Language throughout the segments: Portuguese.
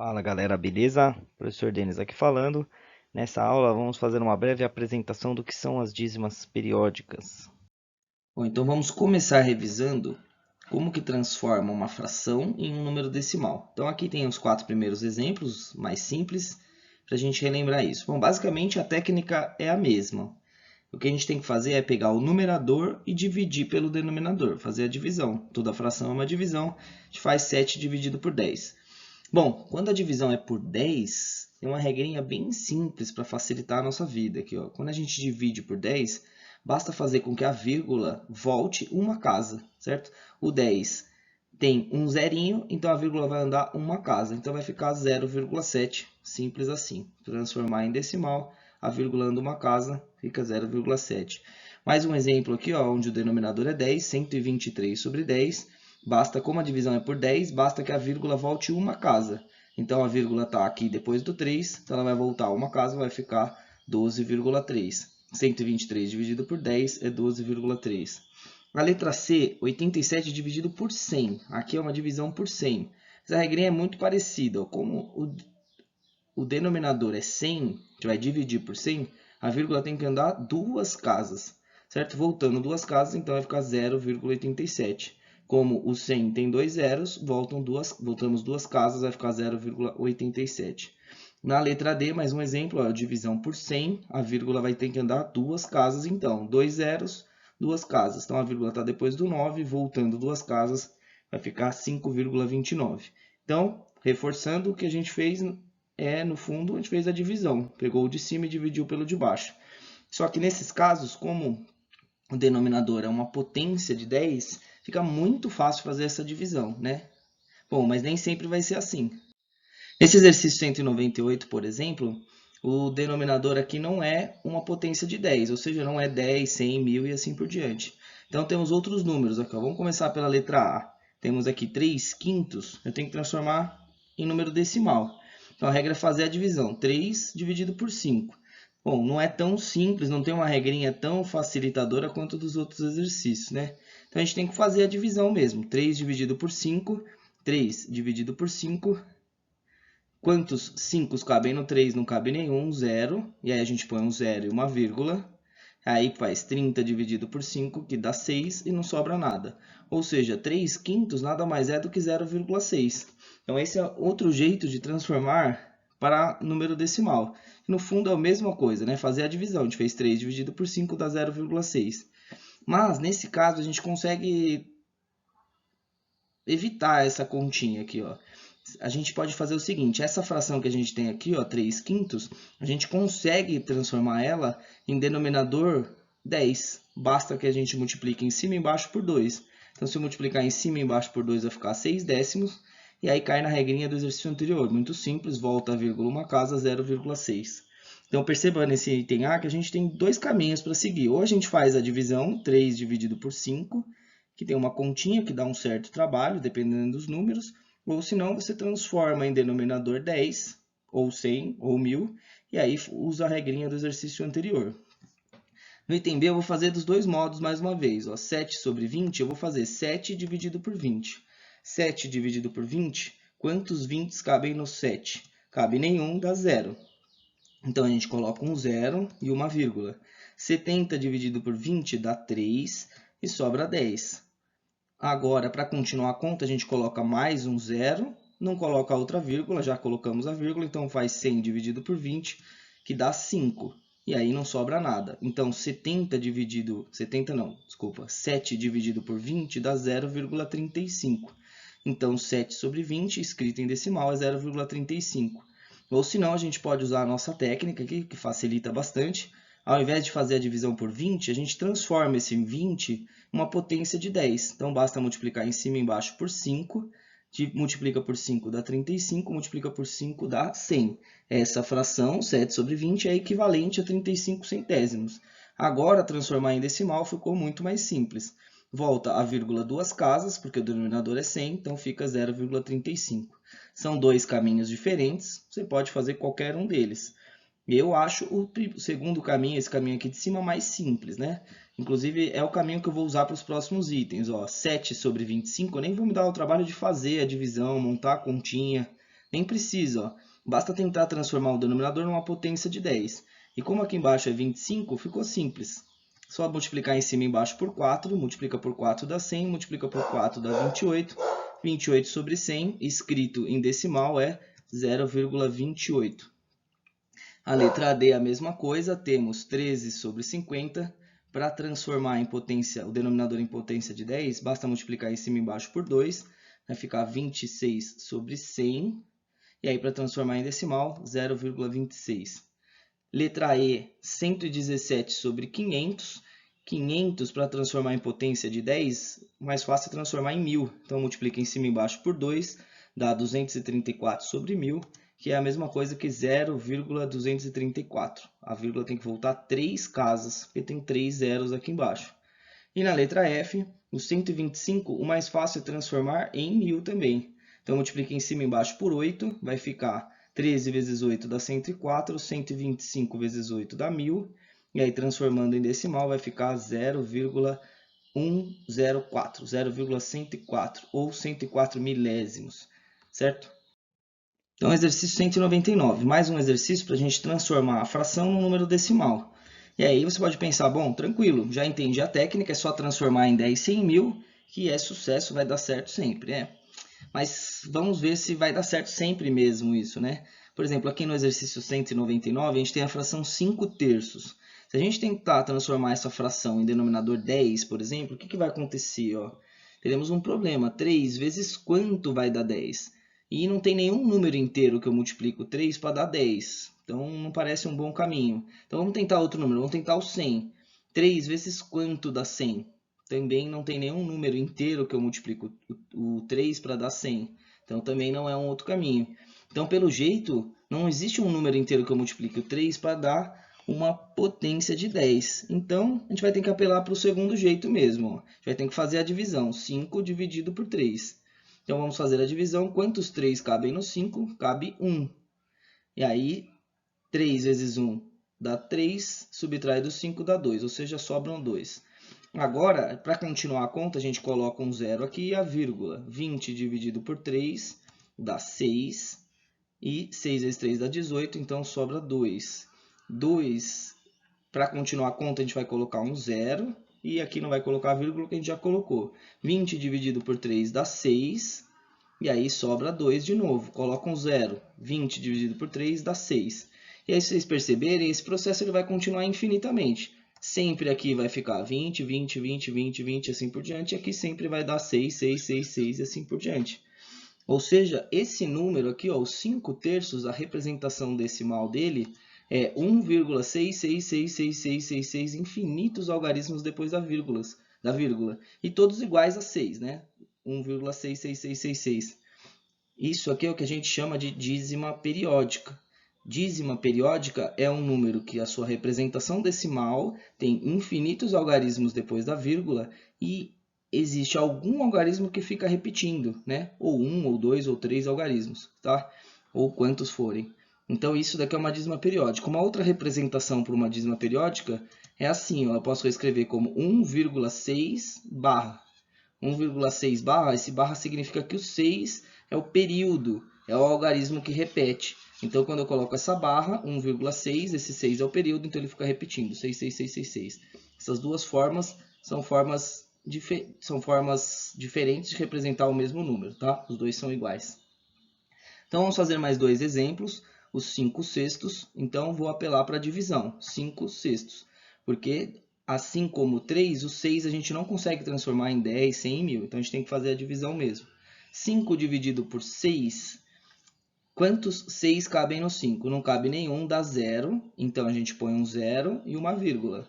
Fala galera, beleza? Professor Denis aqui falando. Nessa aula vamos fazer uma breve apresentação do que são as dízimas periódicas. Bom, então vamos começar revisando como que transforma uma fração em um número decimal. Então aqui tem os 4 primeiros exemplos, mais simples, para a gente relembrar isso. Bom, basicamente a técnica é a mesma. O que a gente tem que fazer é pegar o numerador e dividir pelo denominador, fazer a divisão. Toda fração é uma divisão, a gente faz 7 dividido por 10. Bom, quando a divisão é por 10, tem uma regrinha bem simples para facilitar a nossa vida aqui, ó. Quando a gente divide por 10, basta fazer com que a vírgula volte uma casa, certo? O 10 tem um zerinho, então a vírgula vai andar uma casa, então vai ficar 0,7, simples assim. Transformar em decimal, a vírgula anda uma casa, fica 0,7. Mais um exemplo aqui, ó, onde o denominador é 10, 123 sobre 10. Basta, como a divisão é por 10, basta que a vírgula volte uma casa. Então, a vírgula está aqui depois do 3, então ela vai voltar uma casa, vai ficar 12,3. 123 dividido por 10 é 12,3. A letra C, 87 dividido por 100. Aqui é uma divisão por 100. Essa regrinha é muito parecida. Como o denominador é 100, a gente vai dividir por 100, a vírgula tem que andar duas casas, certo? Voltando duas casas, então vai ficar 0,87. Como o 100 tem dois zeros, voltamos duas casas, vai ficar 0,87. Na letra D, mais um exemplo, ó, divisão por 100, a vírgula vai ter que andar duas casas, então, dois zeros, duas casas. Então, a vírgula está depois do 9, voltando duas casas, vai ficar 5,29. Então, reforçando o que a gente fez no fundo, a gente fez a divisão. Pegou o de cima e dividiu pelo de baixo. Só que nesses casos, como o denominador é uma potência de 10, fica muito fácil fazer essa divisão, né? Bom, mas nem sempre vai ser assim. Nesse exercício 198, por exemplo, o denominador aqui não é uma potência de 10, ou seja, não é 10, 100, 1000 e assim por diante. Então, temos outros números aqui. Vamos começar pela letra A. Temos aqui 3 quintos, eu tenho que transformar em número decimal. Então, a regra é fazer a divisão. 3 dividido por 5. Bom, não é tão simples, não tem uma regrinha tão facilitadora quanto dos outros exercícios, né? Então, a gente tem que fazer a divisão mesmo. 3 dividido por 5, 3 dividido por 5. Quantos 5 cabem no 3? Não cabe nenhum, 0. E aí a gente põe um 0 e uma vírgula. Aí faz 30 dividido por 5, que dá 6, e não sobra nada. Ou seja, 3 quintos nada mais é do que 0,6. Então, esse é outro jeito de transformar para número decimal. No fundo, é a mesma coisa, né? Fazer a divisão. A gente fez 3 dividido por 5 dá 0,6. Mas, nesse caso, a gente consegue evitar essa continha aqui, ó. A gente pode fazer o seguinte, essa fração que a gente tem aqui, ó, 3 quintos, a gente consegue transformar ela em denominador 10. Basta que a gente multiplique em cima e embaixo por 2. Então, se eu multiplicar em cima e embaixo por 2, vai ficar 6 décimos. E aí cai na regrinha do exercício anterior. Muito simples, volta a vírgula uma casa, 0,6. Então, perceba nesse item A que a gente tem dois caminhos para seguir. Ou a gente faz a divisão, 3 dividido por 5, que tem uma continha que dá um certo trabalho, dependendo dos números, ou senão você transforma em denominador 10, ou 100, ou 1000, e aí usa a regrinha do exercício anterior. No item B eu vou fazer dos dois modos mais uma vez. Ó, 7 sobre 20, eu vou fazer 7 dividido por 20. 7 dividido por 20, quantos 20 cabem no 7? Cabe nenhum, dá zero. Então, a gente coloca um zero e uma vírgula. 70 dividido por 20 dá 3 e sobra 10. Agora, para continuar a conta, a gente coloca mais um zero, não coloca outra vírgula, já colocamos a vírgula, então faz 100 dividido por 20, que dá 5. E aí não sobra nada. Então, 7 dividido por 20 dá 0,35. Então, 7 sobre 20, escrito em decimal, é 0,35. Ou se não, a gente pode usar a nossa técnica aqui, que facilita bastante. Ao invés de fazer a divisão por 20, a gente transforma esse 20 em uma potência de 10. Então, basta multiplicar em cima e embaixo por 5. Multiplica por 5 dá 35, multiplica por 5 dá 100. Essa fração, 7 sobre 20, é equivalente a 35 centésimos. Agora, transformar em decimal ficou muito mais simples. Volta a vírgula duas casas, porque o denominador é 100, então fica 0,35. São dois caminhos diferentes, você pode fazer qualquer um deles. Eu acho o segundo caminho, esse caminho aqui de cima, mais simples, né? Inclusive, é o caminho que eu vou usar para os próximos itens. Ó, 7 sobre 25, eu nem vou me dar o trabalho de fazer a divisão, montar a continha. Nem precisa, ó. Basta tentar transformar o denominador numa potência de 10. E como aqui embaixo é 25, ficou simples. Só multiplicar em cima e embaixo por 4, multiplica por 4 dá 100, multiplica por 4 dá 28. 28 sobre 100, escrito em decimal, é 0,28. A letra D é a mesma coisa, temos 13 sobre 50. Para transformar em potência, o denominador em potência de 10, basta multiplicar em cima e embaixo por 2, vai ficar 26 sobre 100. E aí, para transformar em decimal, 0,26. Letra E, 117 sobre 500. 500, para transformar em potência de 10, mais fácil é transformar em 1000. Então, multiplica em cima e embaixo por 2, dá 234 sobre 1000, que é a mesma coisa que 0,234. A vírgula tem que voltar 3 casas, porque tem 3 zeros aqui embaixo. E na letra F, o 125, o mais fácil é transformar em 1000 também. Então, multiplica em cima e embaixo por 8, vai ficar 13 vezes 8 dá 104, 125 vezes 8 dá 1000. E aí, transformando em decimal, vai ficar 0,104, 0,104 ou 104 milésimos, certo? Então, exercício 199, mais um exercício para a gente transformar a fração num número decimal. E aí você pode pensar, bom, tranquilo, já entendi a técnica, é só transformar em 10, 100 mil, que é sucesso, vai dar certo sempre, Mas vamos ver se vai dar certo sempre mesmo isso, né? Por exemplo, aqui no exercício 199, a gente tem a fração 5 terços. Se a gente tentar transformar essa fração em denominador 10, por exemplo, o que vai acontecer? Teremos um problema. 3 vezes quanto vai dar 10? E não tem nenhum número inteiro que eu multiplico 3 para dar 10. Então, não parece um bom caminho. Então, vamos tentar outro número. Vamos tentar o 100. 3 vezes quanto dá 100? Também não tem nenhum número inteiro que eu multiplico o 3 para dar 100. Então, também não é um outro caminho. Então, pelo jeito, não existe um número inteiro que eu multiplique o 3 para dar uma potência de 10. Então, a gente vai ter que apelar para o segundo jeito mesmo. A gente vai ter que fazer a divisão. 5 dividido por 3. Então, vamos fazer a divisão. Quantos 3 cabem no 5? Cabe 1. E aí, 3 vezes 1 dá 3, subtrai do 5 dá 2, ou seja, sobram 2. Agora, para continuar a conta, a gente coloca um zero aqui e a vírgula. 20 dividido por 3 dá 6. E 6 vezes 3 dá 18, então sobra 2. 2, para continuar a conta, a gente vai colocar um zero. E aqui não vai colocar a vírgula que a gente já colocou. 20 dividido por 3 dá 6. E aí sobra 2 de novo. Coloca um zero. 20 dividido por 3 dá 6. E aí, se vocês perceberem, esse processo ele vai continuar infinitamente. Sempre aqui vai ficar 20, 20, 20, 20, 20, assim por diante. E aqui sempre vai dar 6, 6, 6, 6 e assim por diante. Ou seja, esse número aqui, os 5 terços, a representação decimal dele é 1,6666666, infinitos algarismos depois da vírgula. E todos iguais a 6, né? 1,66666. Isso aqui é o que a gente chama de dízima periódica. Dízima periódica é um número que a sua representação decimal tem infinitos algarismos depois da vírgula e existe algum algarismo que fica repetindo, né? Ou 1, ou 2, ou 3 algarismos, tá? Ou quantos forem. Então, isso daqui é uma dízima periódica. Uma outra representação para uma dízima periódica é assim, eu posso escrever como 1,6 barra. 1,6 barra, esse barra significa que o 6 é o período, é o algarismo que repete. Então, quando eu coloco essa barra, 1,6, esse 6 é o período, então ele fica repetindo, 66666. Essas duas formas são formas diferentes de representar o mesmo número, tá? Os dois são iguais. Então, vamos fazer mais dois exemplos, os 5 sextos. Então, vou apelar para a divisão, 5 sextos, porque assim como o 3, o 6 a gente não consegue transformar em 10, 100 e 1000. Então, a gente tem que fazer a divisão mesmo. 5 dividido por 6, quantos 6 cabem no 5? Não cabe nenhum, dá 0. Então, a gente põe um 0 e uma vírgula.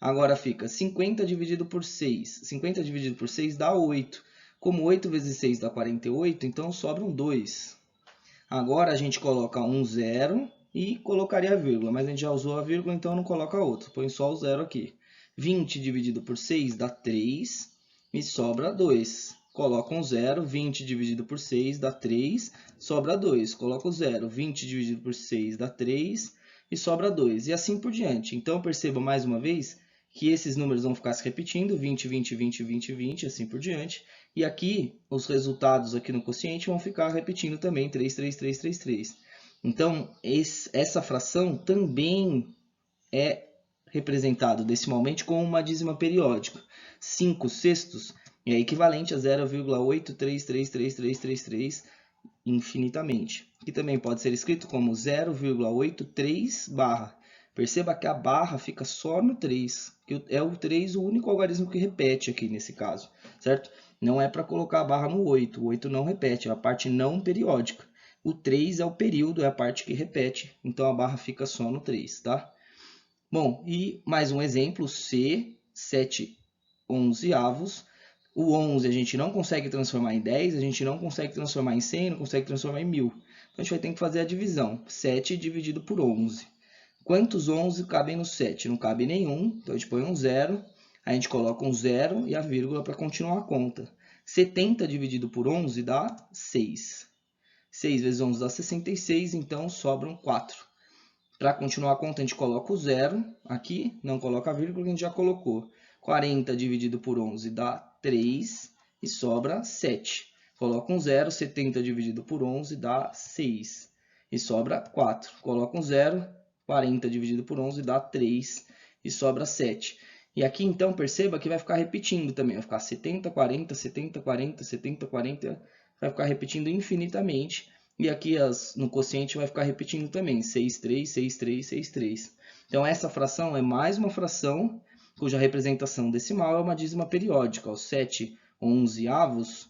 Agora fica 50 dividido por 6. 50 dividido por 6 dá 8. Como 8 vezes 6 dá 48, então sobram 2. Agora, a gente coloca um 0 e colocaria a vírgula, mas a gente já usou a vírgula, então não coloca outro. Põe só o 0 aqui. 20 dividido por 6 dá 3 e sobra 2. Coloca um 0, 20 dividido por 6 dá 3, sobra 2. Coloca o 0, 20 dividido por 6 dá 3 e sobra 2. E assim por diante. Então, perceba mais uma vez que esses números vão ficar se repetindo, 20, 20, 20, 20, 20, assim por diante. E aqui, os resultados aqui no quociente vão ficar repetindo também, 3, 3, 3, 3, 3. Então, essa fração também é representado decimalmente com uma dízima periódica. 5/6 é equivalente a 0,833333 infinitamente, que também pode ser escrito como 0,83 barra. Perceba que a barra fica só no 3, que é o 3 o único algarismo que repete aqui nesse caso, certo? Não é para colocar a barra no 8, o 8 não repete, é a parte não periódica. O 3 é o período, é a parte que repete, então a barra fica só no 3, tá? Bom, e mais um exemplo, C, 7/11. O 11 a gente não consegue transformar em 10, a gente não consegue transformar em 100, não consegue transformar em 1000. Então a gente vai ter que fazer a divisão. 7 dividido por 11. Quantos 11 cabem no 7? Não cabe nenhum, então a gente põe um 0, a gente coloca um 0 e a vírgula para continuar a conta. 70 dividido por 11 dá 6. 6 vezes 11 dá 66, então sobram 4. Para continuar a conta, a gente coloca o 0 aqui, não coloca a vírgula, a gente já colocou. 40 dividido por 11 dá 3 e sobra 7. Coloca um 0, 70 dividido por 11 dá 6 e sobra 4. Coloca um 0, 40 dividido por 11 dá 3 e sobra 7. E aqui, então, perceba que vai ficar repetindo também. Vai ficar 70, 40, 70, 40, 70, 40. Vai ficar repetindo infinitamente. E aqui no quociente vai ficar repetindo também. 6, 3, 6, 3, 6, 3. Então, essa fração é mais uma fração cuja representação decimal é uma dízima periódica. Os 7/11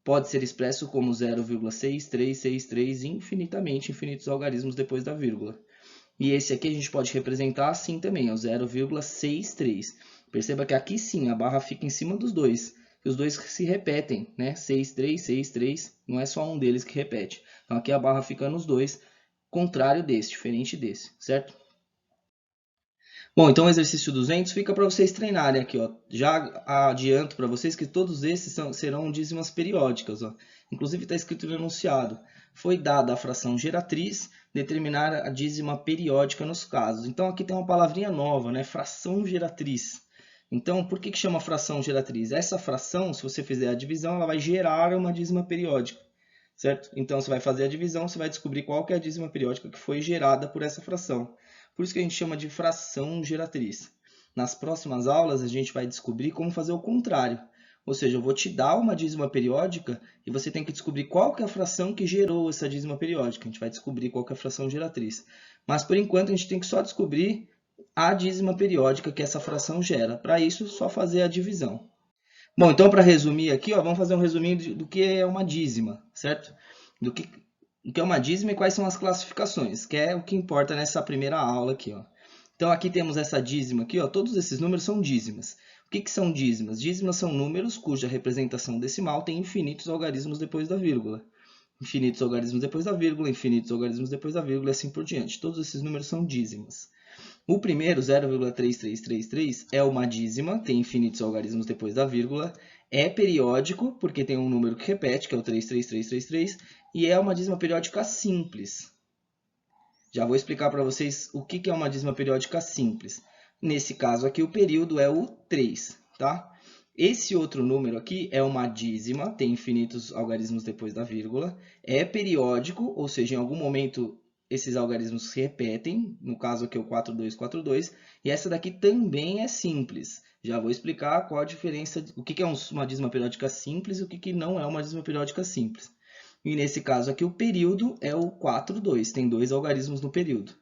pode ser expresso como 0,6363 infinitamente, infinitos algarismos depois da vírgula. E esse aqui a gente pode representar assim também, é o 0,63. Perceba que aqui sim a barra fica em cima dos dois. E os dois se repetem, né? 63, 63, não é só um deles que repete. Então aqui a barra fica nos dois, contrário desse, diferente desse, certo? Bom, então o exercício 200 fica para vocês treinarem aqui, ó. Já adianto para vocês que todos esses serão dízimas periódicas, ó. Inclusive está escrito no enunciado. Foi dada a fração geratriz, determinar a dízima periódica nos casos. Então aqui tem uma palavrinha nova, né? Fração geratriz. Então, por que chama fração geratriz? Essa fração, se você fizer a divisão, ela vai gerar uma dízima periódica, certo? Então, você vai fazer a divisão, você vai descobrir qual que é a dízima periódica que foi gerada por essa fração. Por isso que a gente chama de fração geratriz. Nas próximas aulas, a gente vai descobrir como fazer o contrário. Ou seja, eu vou te dar uma dízima periódica e você tem que descobrir qual que é a fração que gerou essa dízima periódica. A gente vai descobrir qual que é a fração geratriz. Mas, por enquanto, a gente tem que só descobrir a dízima periódica que essa fração gera. Para isso, só fazer a divisão. Bom, então, para resumir aqui, ó, vamos fazer um resuminho do que é uma dízima, certo? O que é uma dízima e quais são as classificações, que é o que importa nessa primeira aula aqui, ó. Então, aqui temos essa dízima aqui, ó, todos esses números são dízimas. O que são dízimas? Dízimas são números cuja representação decimal tem infinitos algarismos depois da vírgula. Infinitos algarismos depois da vírgula, infinitos algarismos depois da vírgula e assim por diante. Todos esses números são dízimas. O primeiro, 0,3333, é uma dízima, tem infinitos algarismos depois da vírgula, é periódico, porque tem um número que repete, que é o 33333, e é uma dízima periódica simples. Já vou explicar para vocês o que é uma dízima periódica simples. Nesse caso aqui, o período é o 3, tá? Esse outro número aqui é uma dízima, tem infinitos algarismos depois da vírgula, é periódico, ou seja, em algum momento esses algarismos se repetem, no caso aqui é o 4242, e essa daqui também é simples. Já vou explicar qual a diferença, o que é uma dízima periódica simples e o que não é uma dízima periódica simples. E nesse caso aqui o período é o 42, tem dois algarismos no período.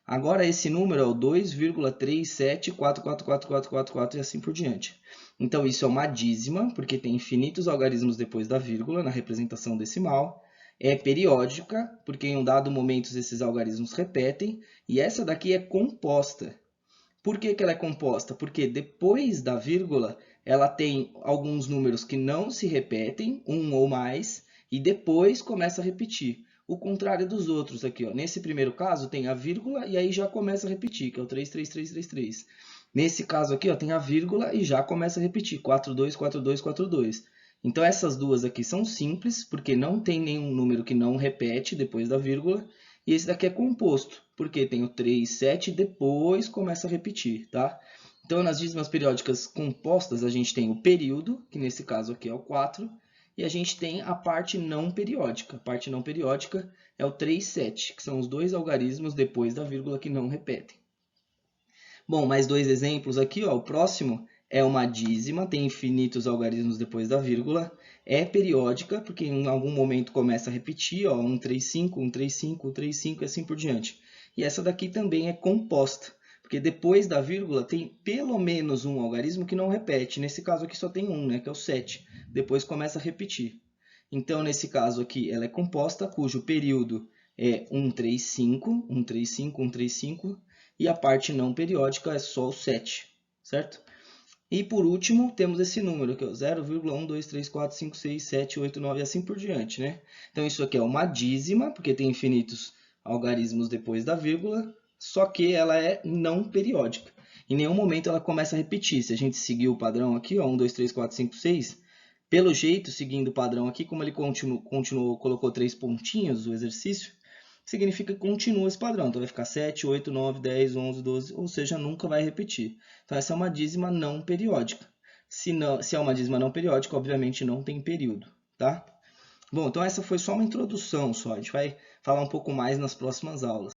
Agora esse número é o 2,37444444 e assim por diante. Então isso é uma dízima, porque tem infinitos algarismos depois da vírgula na representação decimal. É periódica, porque em um dado momento esses algarismos repetem. E essa daqui é composta. Por que ela é composta? Porque depois da vírgula ela tem alguns números que não se repetem, um ou mais, e depois começa a repetir. O contrário dos outros aqui, ó. Nesse primeiro caso tem a vírgula e aí já começa a repetir, que é o 33333. Nesse caso aqui, ó, tem a vírgula e já começa a repetir, 424242. Então essas duas aqui são simples, porque não tem nenhum número que não repete depois da vírgula. E esse daqui é composto, porque tem o 3, 7 e depois começa a repetir, tá? Então, nas dízimas periódicas compostas, a gente tem o período, que nesse caso aqui é o 4, e a gente tem a parte não periódica. A parte não periódica é o 3, 7, que são os dois algarismos depois da vírgula que não repetem. Bom, mais dois exemplos aqui, ó. O próximo é uma dízima, tem infinitos algarismos depois da vírgula, é periódica, porque em algum momento começa a repetir, ó, 135, 135, 135 e assim por diante. E essa daqui também é composta, porque depois da vírgula tem pelo menos um algarismo que não repete. Nesse caso aqui só tem um, né, que é o 7. Depois começa a repetir. Então, nesse caso aqui, ela é composta, cujo período é 135, 135, 135, e a parte não periódica é só o 7, certo? E por último, temos esse número, que é o 0,1, 2, 3, 4, 5, 6, 7, 8, 9 e assim por diante, né? Então, isso aqui é uma dízima, porque tem infinitos algarismos depois da vírgula, só que ela é não periódica. Em nenhum momento ela começa a repetir. Se a gente seguir o padrão aqui, ó, 1, 2, 3, 4, 5, 6, pelo jeito, seguindo o padrão aqui, como ele continuou, colocou 3 pontinhos o exercício, significa que continua esse padrão. Então vai ficar 7, 8, 9, 10, 11, 12, ou seja, nunca vai repetir. Então essa é uma dízima não periódica. Se é uma dízima não periódica, obviamente não tem período, tá? Bom, então essa foi só uma introdução só. A gente vai falar um pouco mais nas próximas aulas.